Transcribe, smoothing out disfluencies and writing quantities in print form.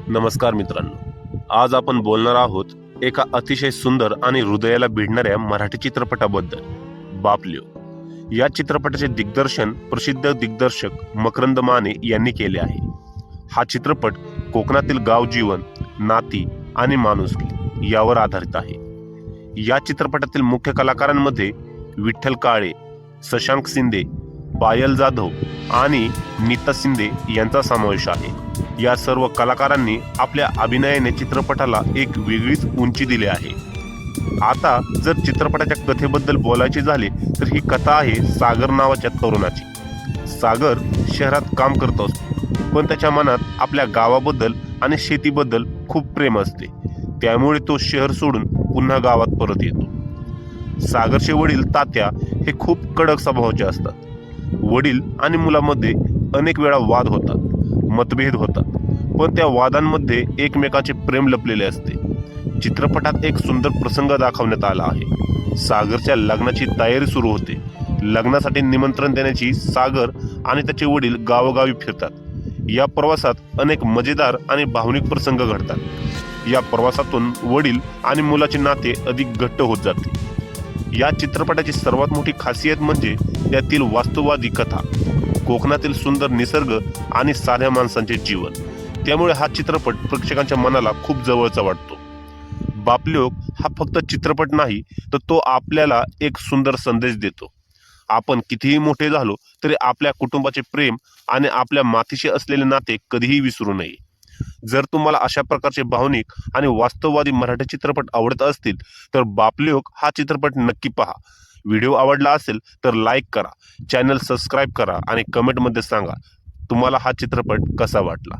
नमस्कार मित्रांनो, आज आपण बोलणार आहोत एका अतिशय सुंदर आणि हृदयाला भिडणाऱ्या मराठी चित्रपटाबद्दल, बापलेव. या चित्रपटाचे दिग्दर्शन प्रसिद्ध दिग्दर्शक मकरंद माने यांनी केले आहे. हा चित्रपट कोकणातील गाव जीवन, नाती आणि माणुसकी यावर आधारित आहे. या चित्रपटातील मुख्य कलाकारांमध्ये विठ्ठल काळे, शशांक शिंदे, पायल जाधव आणि नीता शिंदे यांचा समावेश आहे. या सर्व कलाकारांनी आपल्या अभिनयाने चित्रपटाला एक वेगळीच उंची दिली आहे. आता जर चित्रपटाच्या कथेबद्दल बोलायचे झाले तर ही कथा आहे सागर नावाच्या तरुणाची. सागर शहरात काम करत असतो, पण त्याच्या मनात आपल्या गावाबद्दल आणि शेतीबद्दल खूप प्रेम असते. त्यामुळे तो शहर सोडून पुन्हा गावात परत येतो. सागरचे वडील तात्या हे खूप कडक स्वभावाचे असतात. वडील आणि मुलामध्ये अनेक वेळा वाद होतात, मतभेद होतात, पण त्या वादांमध्ये एकमेकांचे प्रेम लपलेले असते. चित्रपटात एक सुंदर प्रसंग दाखवण्यात आला आहे. सागरच्या लग्नाची तयारी सुरू होते. लग्नासाठी निमंत्रण देण्याची सागर आणि त्याचे वडील गावोगावी फिरतात. या प्रवासात अनेक मजेदार आणि भावनिक प्रसंग घडतात. या प्रवासातून वडील आणि मुलाचे नाते अधिक घट्ट होत जाते. या चित्रपटाची सर्वात मोठी खासियत म्हणजे त्यातील वास्तववादी कथा, कोकणातील सुंदर निसर्ग आणि साध्या माणसांचे जीवन. त्यामुळे हा चित्रपट प्रेक्षकांच्या मनाला खूप जवळचा वाटतो. बापलेव हा फक्त चित्रपट नाही, तर तो आपल्याला एक सुंदर संदेश देतो. आपण कितीही मोठे झालो तरी आपल्या कुटुंबाचे प्रेम आणि आपल्या मातीशी असलेले नाते कधीही विसरू नये. जर तुम्हाला अशा प्रकारचे भावनिक आणि वास्तववादी मराठी चित्रपट आवडत असतील तर बापलेव हा चित्रपट नक्की पहा. व्हिडिओ आवडला असेल तर लाईक करा, चॅनल सबस्क्राईब करा आणि कमेंटमध्ये सांगा तुम्हाला हा चित्रपट कसा वाटला.